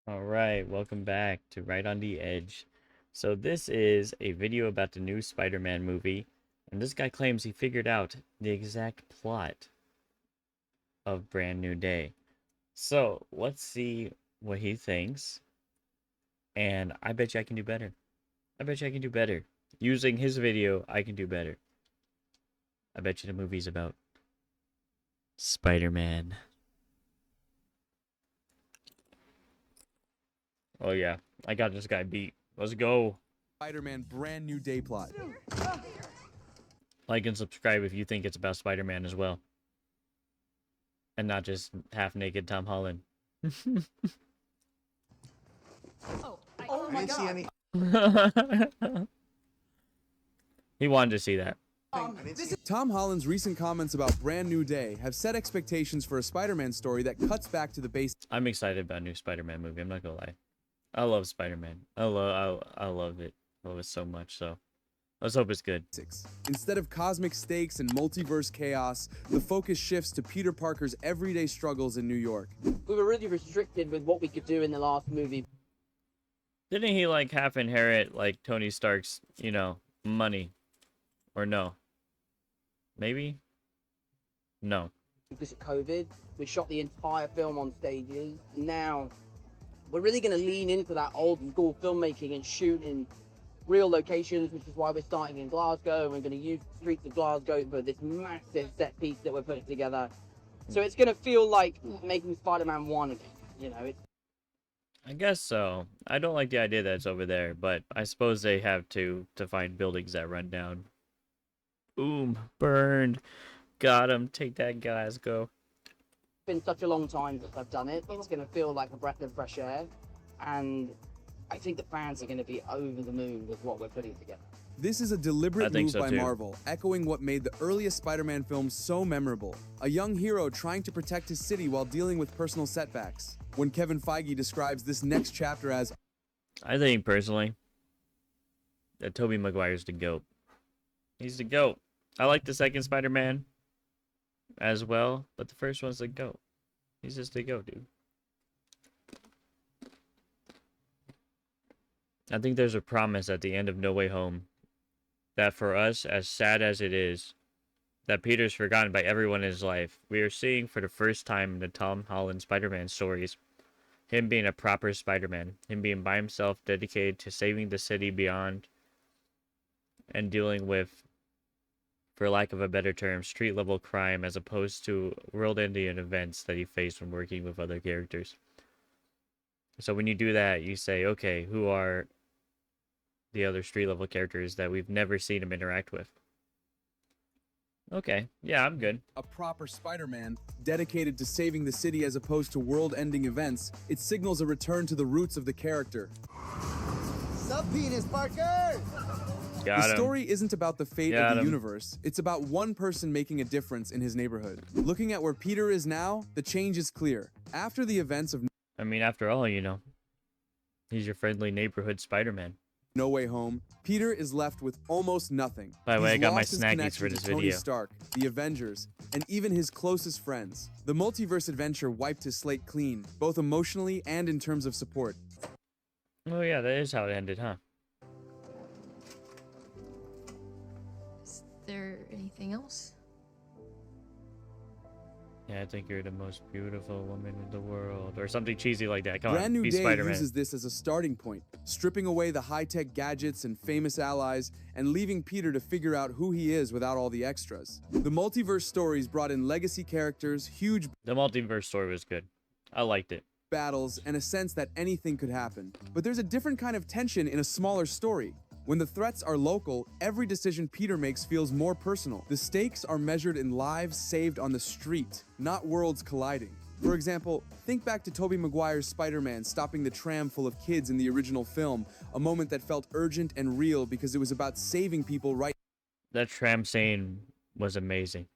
All right, welcome back to Right on the Edge. So this is a video about the new Spider-Man movie, and this guy claims he figured out the exact plot of Brand New Day. So let's see what he thinks, and I bet you I can do better. I bet you I can do better. Using his video, I can do better. I bet you the movie's about Spider-Man. Oh yeah, I got this guy beat. Let's go. Spider-Man Brand New Day plot. Like and subscribe if you think it's about Spider-Man as well. And not just half-naked Tom Holland. Oh my God. any. He wanted to see that. Tom Holland's recent comments about Brand New Day have set expectations for a Spider-Man story that cuts back to the basics. I'm excited about a new Spider-Man movie. I'm not gonna lie. I love Spider-Man. I love it. I love it so much. So let's hope it's good. Instead of cosmic stakes and multiverse chaos, the focus shifts to Peter Parker's everyday struggles in New York. We were really restricted with what we could do in the last movie. Didn't he like half inherit like Tony Stark's, money? Or no? Maybe? No. Because of COVID, we shot the entire film on stages. Now, we're really going to lean into that old school filmmaking and shoot in real locations, which is why we're starting in Glasgow. We're going to use the streets of Glasgow for this massive set piece that we're putting together. So it's going to feel like making Spider-Man 1 again, I guess so. I don't like the idea that it's over there, but I suppose they have to find buildings that run down. Boom. Burned. Got him. Take that, Glasgow. It's been such a long time since I've done it. It's going to feel like a breath of fresh air. And I think the fans are going to be over the moon with what we're putting together. This is a deliberate move so by too. Marvel, echoing what made the earliest Spider-Man films so memorable. A young hero trying to protect his city while dealing with personal setbacks. When Kevin Feige describes this next chapter as, I think, personally, that Tobey Maguire's the GOAT. He's the GOAT. I like the second Spider-Man as well, but the first one's the GOAT. He's just the GOAT, dude. I think there's a promise at the end of No Way Home that for us, as sad as it is, that Peter's forgotten by everyone in his life. We are seeing for the first time in the Tom Holland Spider-Man stories, him being a proper Spider-Man, him being by himself, dedicated to saving the city beyond and dealing with, for lack of a better term, street-level crime as opposed to world-ending events that he faced when working with other characters. So when you do that, you say, okay, who are the other street-level characters that we've never seen him interact with? Okay, yeah, I'm good. a proper Spider-Man, dedicated to saving the city as opposed to world-ending events, it signals a return to the roots of the character. Sub penis, Parker! Got The him. story isn't about the fate Got of the him. universe. It's about one person making a difference in his neighborhood. Looking at where Peter is now, the change is clear. After the events of I mean, after all, he's your friendly neighborhood Spider-Man. No Way Home, Peter is left with almost nothing. By the way, I He's got my lost his snackies connection for to this Tony video. Stark, the Avengers, and even his closest friends. The multiverse adventure wiped his slate clean, both emotionally and in terms of support. Oh yeah, that is how it ended, huh? Is there anything else? Yeah, I think you're the most beautiful woman in the world. Or something cheesy like that. Come Brand on, New be Day Spider-Man. uses this as a starting point, stripping away the high-tech gadgets and famous allies, and leaving Peter to figure out who he is without all the extras. The multiverse stories brought in legacy characters, huge The multiverse story was good. I liked it. battles, and a sense that anything could happen. But there's a different kind of tension in a smaller story. When the threats are local, every decision Peter makes feels more personal. The stakes are measured in lives saved on the street, not worlds colliding. For example, think back to Tobey Maguire's Spider-Man stopping the tram full of kids in the original film, a moment that felt urgent and real because it was about saving people right. That tram scene was amazing.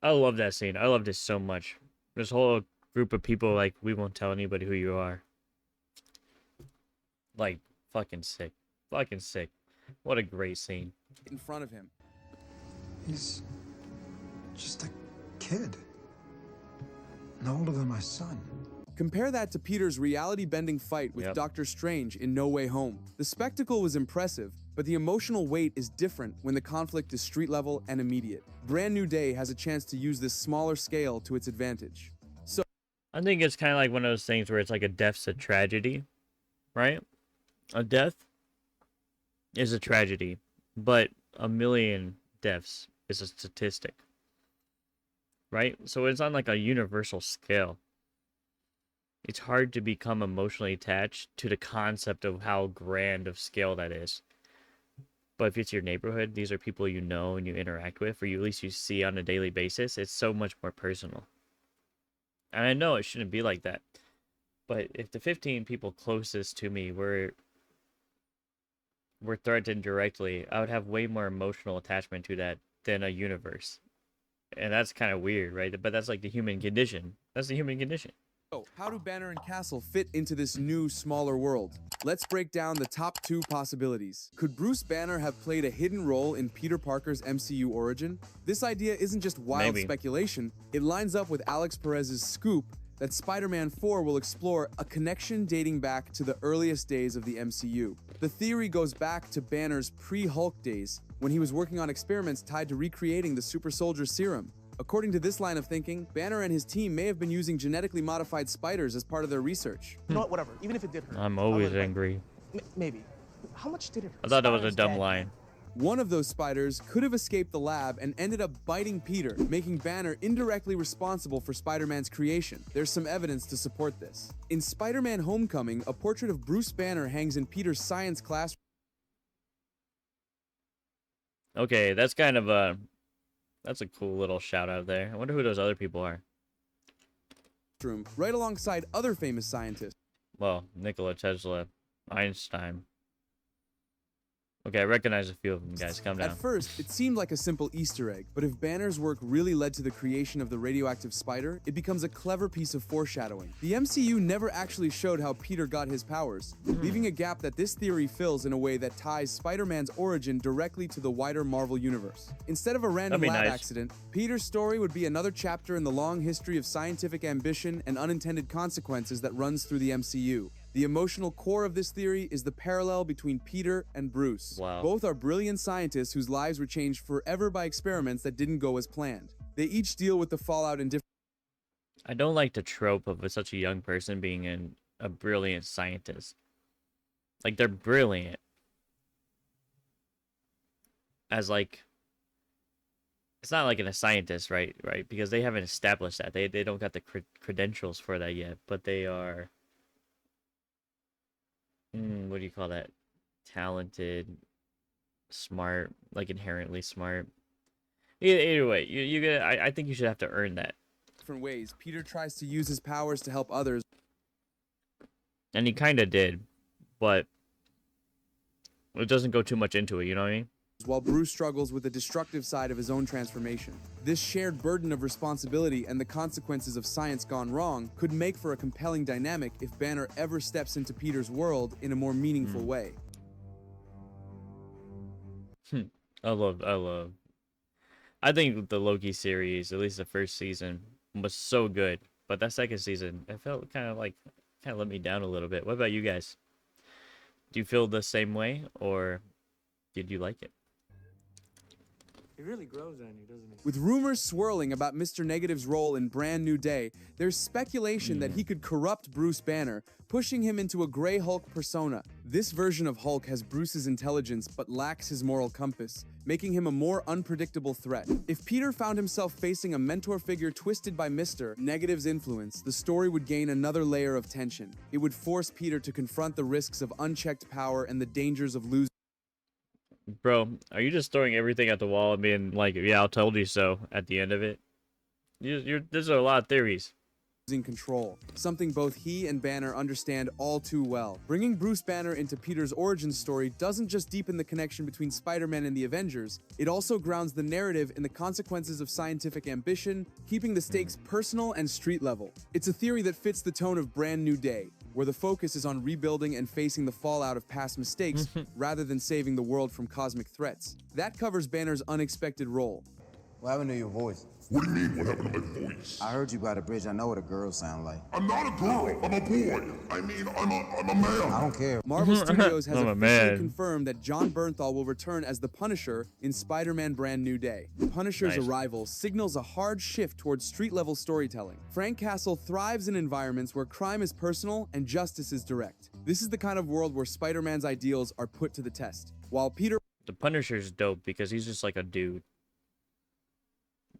I love that scene. I loved it so much. This whole group of people, like, we won't tell anybody who you are. Like, fucking sick. Fucking sick. What a great scene. in front of him. He's just a kid. No older than my son. Compare that to Peter's reality-bending fight with Yep. Doctor Strange in No Way Home. The spectacle was impressive, but the emotional weight is different when the conflict is street level and immediate. Brand New Day has a chance to use this smaller scale to its advantage. So, I think it's kind of like one of those things where it's like a death's a tragedy, right? A death is a tragedy, but a million deaths is a statistic, right? So it's on like a universal scale. It's hard to become emotionally attached to the concept of how grand of scale that is. But if it's your neighborhood, these are people you know and you interact with, or you at least you see on a daily basis, it's so much more personal. And I know it shouldn't be like that. But if the 15 people closest to me were threatened directly, I would have way more emotional attachment to that than a universe. And that's kind of weird, right? But that's like the human condition. That's the human condition. how do Banner and Castle fit into this new, smaller world? Let's break down the top 2 possibilities. Could Bruce Banner have played a hidden role in Peter Parker's MCU origin? This idea isn't just wild Maybe. speculation, it lines up with Alex Perez's scoop that Spider-Man 4 will explore a connection dating back to the earliest days of the MCU. The theory goes back to Banner's pre-Hulk days, when he was working on experiments tied to recreating the super soldier serum. According to this line of thinking, Banner and his team may have been using genetically modified spiders as part of their research. You know what? Whatever. Even if it did hurt. I'm I'll always let it angry. Maybe. How much did it hurt? I thought that was a Spider's dumb dead. line. One of those spiders could have escaped the lab and ended up biting Peter, making Banner indirectly responsible for Spider-Man's creation. There's some evidence to support this. In Spider-Man Homecoming, a portrait of Bruce Banner hangs in Peter's science classroom. Okay, that's kind of a... That's a cool little shout out there. I wonder who those other people are. Right alongside other famous scientists. Well, Nikola Tesla, Einstein. Okay, I recognize a few of them, guys. Calm down. At first, it seemed like a simple Easter egg, but if Banner's work really led to the creation of the radioactive spider, it becomes a clever piece of foreshadowing. The MCU never actually showed how Peter got his powers, leaving a gap that this theory fills in a way that ties Spider-Man's origin directly to the wider Marvel universe. Instead of a random That'd be lab nice. accident, Peter's story would be another chapter in the long history of scientific ambition and unintended consequences that runs through the MCU. The emotional core of this theory is the parallel between Peter and Bruce. Wow. Both are brilliant scientists whose lives were changed forever by experiments that didn't go as planned. They each deal with the fallout in different I don't like the trope of such a young person being a brilliant scientist. Like, they're brilliant. As, like... It's not like a scientist, right? Because they haven't established that. They don't got the credentials for that yet. But they are... what do you call that? Talented, smart, like inherently smart. Either way, you get. I think you should have to earn that, ways. Peter tries to use his powers to help others, and he kind of did, but it doesn't go too much into it. You know what I mean? while Bruce struggles with the destructive side of his own transformation. This shared burden of responsibility and the consequences of science gone wrong could make for a compelling dynamic if Banner ever steps into Peter's world in a more meaningful way. I think the Loki series, at least the first season, was so good, but that second season, it felt kind of let me down a little bit. What about you guys? Do you feel the same way, or did you like it? He really grows on you, doesn't he? With rumors swirling about Mr. Negative's role in Brand New Day, there's speculation that he could corrupt Bruce Banner, pushing him into a Grey Hulk persona. This version of Hulk has Bruce's intelligence but lacks his moral compass, making him a more unpredictable threat. If Peter found himself facing a mentor figure twisted by Mr. Negative's influence, the story would gain another layer of tension. It would force Peter to confront the risks of unchecked power and the dangers of losing. Bro, are you just throwing everything at the wall and being like, yeah, I told you so at the end of it? There's a lot of theories. Control, something both he and Banner understand all too well. Bringing Bruce Banner into Peter's origin story doesn't just deepen the connection between Spider-Man and the Avengers, it also grounds the narrative in the consequences of scientific ambition, keeping the stakes personal and street level. It's a theory that fits the tone of Brand New Day, where the focus is on rebuilding and facing the fallout of past mistakes rather than saving the world from cosmic threats. That covers Banner's unexpected role. What happened to your voice? What do you mean? What happened to my voice? I heard you by the bridge. I know what a girl sound like. I'm not a girl. I'm a boy. I mean, I'm a man. I don't care. Marvel Studios has I'm a officially man. confirmed that Jon Bernthal will return as the Punisher in Spider-Man Brand New Day. The Punisher's Nice. arrival signals a hard shift towards street-level storytelling. Frank Castle thrives in environments where crime is personal and justice is direct. This is the kind of world where Spider-Man's ideals are put to the test. While Peter The Punisher's dope because he's just like a dude.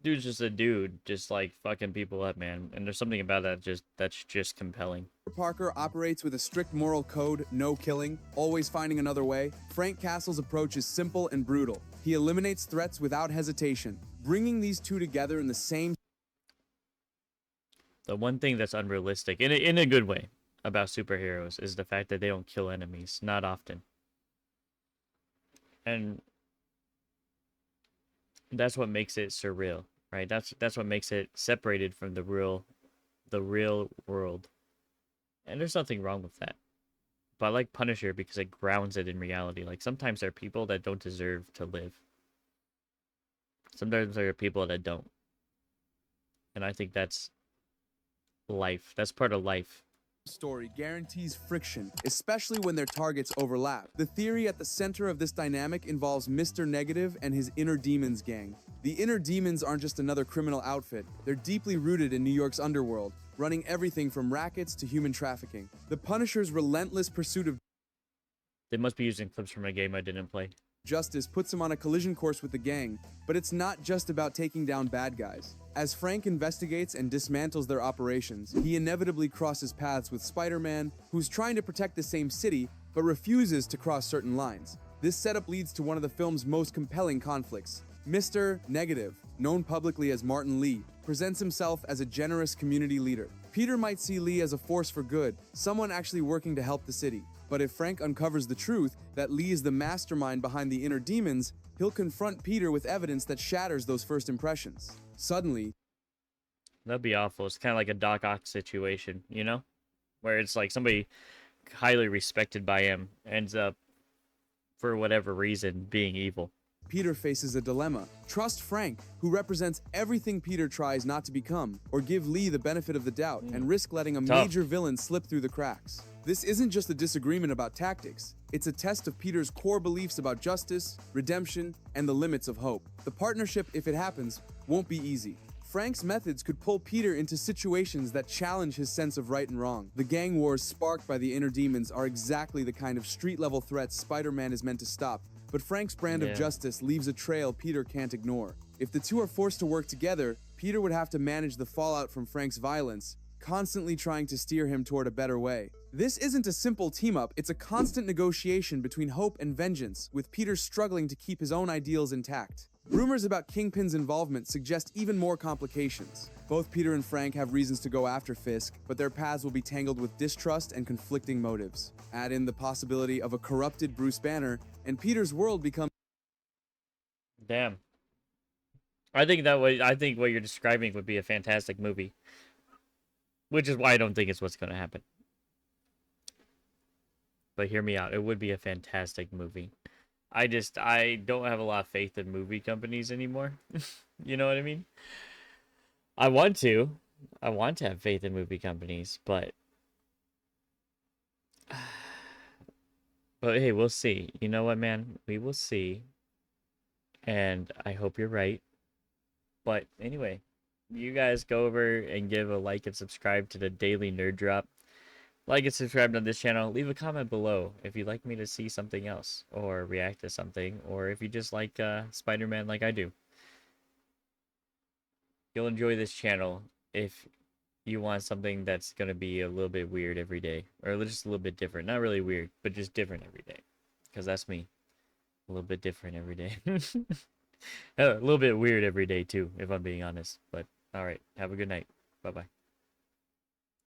Dude's just a dude, just like fucking people up, man. And there's something about that that's just compelling. Parker operates with a strict moral code, no killing, always finding another way, Frank Castle's approach is simple and brutal. He eliminates threats without hesitation. Bringing these two together in the same The one thing that's unrealistic, in a good way, about superheroes is the fact that they don't kill enemies. Not often. And that's what makes it surreal, right? That's what makes it separated from the real world. And there's nothing wrong with that. But I like Punisher because it grounds it in reality. Like, sometimes there are people that don't deserve to live. Sometimes there are people that don't. And I think that's life. That's part of life. story guarantees friction, especially when their targets overlap. The theory at the center of this dynamic involves Mr. Negative and his Inner Demons gang. The Inner Demons aren't just another criminal outfit, they're deeply rooted in New York's underworld, running everything from rackets to human trafficking. The Punisher's relentless pursuit of They must be using clips from a game I didn't play. justice puts him on a collision course with the gang, but it's not just about taking down bad guys. As Frank investigates and dismantles their operations, he inevitably crosses paths with Spider-Man, who's trying to protect the same city, but refuses to cross certain lines. This setup leads to one of the film's most compelling conflicts. Mr. Negative, known publicly as Martin Lee, presents himself as a generous community leader. Peter might see Lee as a force for good, someone actually working to help the city. But if Frank uncovers the truth that Lee is the mastermind behind the Inner Demons, he'll confront Peter with evidence that shatters those first impressions. Suddenly, That'd be awful. It's kind of like a Doc Ock situation, you know? Where it's like somebody highly respected by him ends up, for whatever reason, being evil. Peter faces a dilemma. Trust Frank, who represents everything Peter tries not to become, or give Lee the benefit of the doubt and risk letting a Tough. major villain slip through the cracks. This isn't just a disagreement about tactics. It's a test of Peter's core beliefs about justice, redemption, and the limits of hope. The partnership, if it happens, won't be easy. Frank's methods could pull Peter into situations that challenge his sense of right and wrong. The gang wars sparked by the Inner Demons are exactly the kind of street-level threats Spider-Man is meant to stop, but Frank's brand Yeah. of justice leaves a trail Peter can't ignore. If the two are forced to work together, Peter would have to manage the fallout from Frank's violence, constantly trying to steer him toward a better way. This isn't a simple team-up, it's a constant negotiation between hope and vengeance, with Peter struggling to keep his own ideals intact. Rumors about Kingpin's involvement suggest even more complications. Both Peter and Frank have reasons to go after Fisk, but their paths will be tangled with distrust and conflicting motives. Add in the possibility of a corrupted Bruce Banner, and Peter's world becomes Damn. I think what you're describing would be a fantastic movie. Which is why I don't think it's what's going to happen. But hear me out. It would be a fantastic movie. I don't have a lot of faith in movie companies anymore. You know what I mean? I want to have faith in movie companies, but hey, we'll see. You know what, man? We will see. And I hope you're right. But anyway, you guys go over and give a like and subscribe to the Daily Nerd Drop. Like and subscribe on this channel. Leave a comment below if you'd like me to see something else or react to something, or if you just like Spider-Man like I do. You'll enjoy this channel if you want something that's going to be a little bit weird every day, or just a little bit different. Not really weird, but just different every day, because that's me. A little bit different every day. A little bit weird every day too, if I'm being honest. But all right, have a good night. Bye-bye.